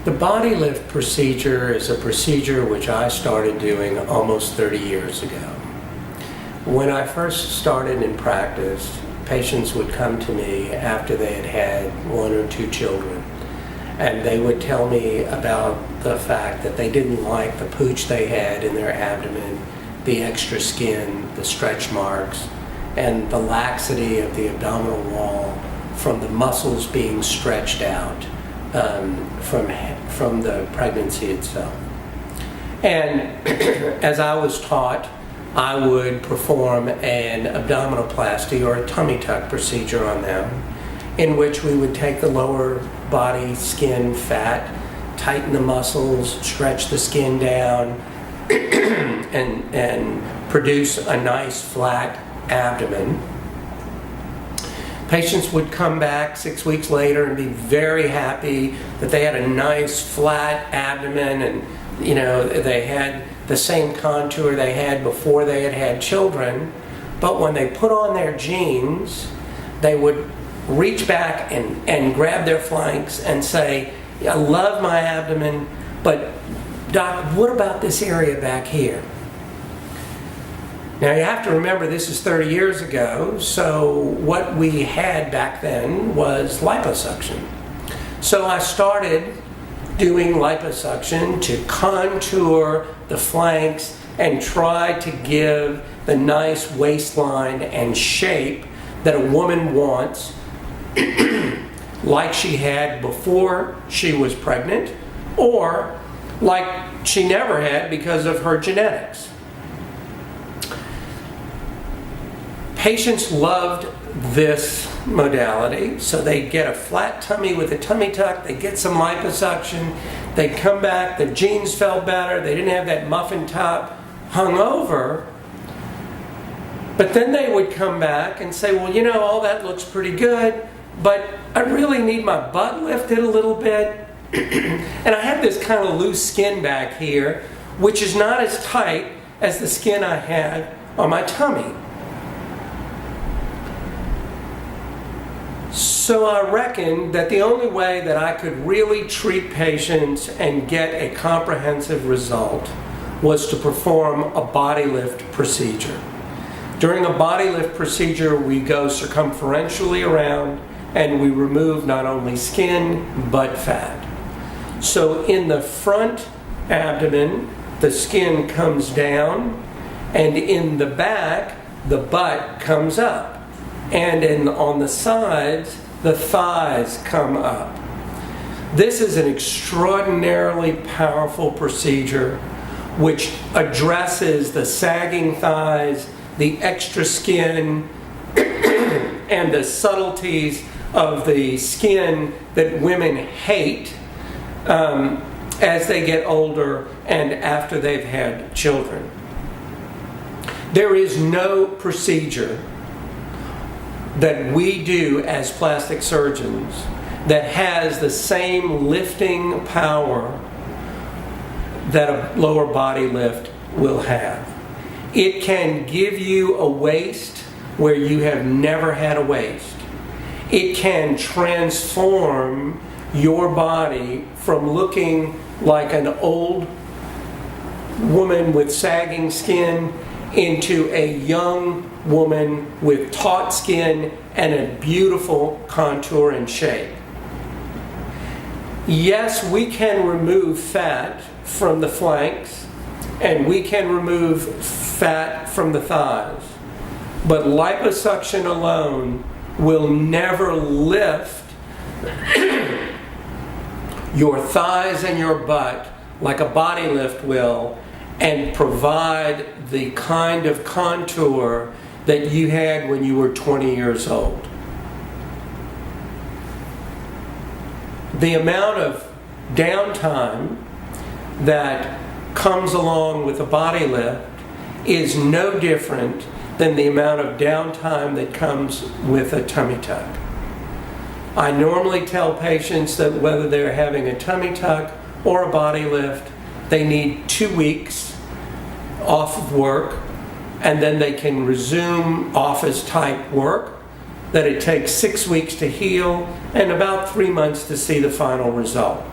The body lift procedure is a procedure which I started doing almost 30 years ago. When I first started in practice, patients would come to me after they had had 1 or 2 children, and they would tell me about the fact that they didn't like the pooch they had in their abdomen, the extra skin, the stretch marks, and the laxity of the abdominal wall from the muscles being stretched out from the pregnancy itself. And as I was taught, I would perform an abdominoplasty or a tummy tuck procedure on them, in which we would take the lower body skin fat, tighten the muscles, stretch the skin down, and produce a nice flat abdomen. Patients would come back 6 weeks later and be very happy that they had a nice flat abdomen, and they had the same contour they had before they had had children. But when they put on their jeans, they would reach back and grab their flanks and say, "I love my abdomen, but Doc, what about this area back here?" Now you have to remember, this is 30 years ago, so what we had back then was liposuction. So I started doing liposuction to contour the flanks and try to give the nice waistline and shape that a woman wants, like she had before she was pregnant, or like she never had because of her genetics. Patients loved this modality, so they'd get a flat tummy with a tummy tuck, they'd get some liposuction, they'd come back, the jeans felt better, they didn't have that muffin top hung over. But then they would come back and say, well, all that looks pretty good, but I really need my butt lifted a little bit. And I have this kind of loose skin back here, which is not as tight as the skin I had on my tummy. So I reckoned that the only way that I could really treat patients and get a comprehensive result was to perform a body lift procedure. During a body lift procedure, we go circumferentially around and we remove not only skin but fat. So in the front abdomen, the skin comes down, and in the back, the butt comes up. And on the sides, the thighs come up. This is an extraordinarily powerful procedure which addresses the sagging thighs, the extra skin, and the subtleties of the skin that women hate as they get older and after they've had children. There is no procedure that we do as plastic surgeons that has the same lifting power that a lower body lift will have. It can give you a waist where you have never had a waist. It can transform your body from looking like an old woman with sagging skin into a young woman with taut skin and a beautiful contour and shape. Yes, we can remove fat from the flanks and we can remove fat from the thighs, but liposuction alone will never lift your thighs and your butt like a body lift will, and provide the kind of contour that you had when you were 20 years old. The amount of downtime that comes along with a body lift is no different than the amount of downtime that comes with a tummy tuck. I normally tell patients that whether they're having a tummy tuck or a body lift, they need 2 weeks off of work, and then they can resume office type work, that it takes 6 weeks to heal and about 3 months to see the final result.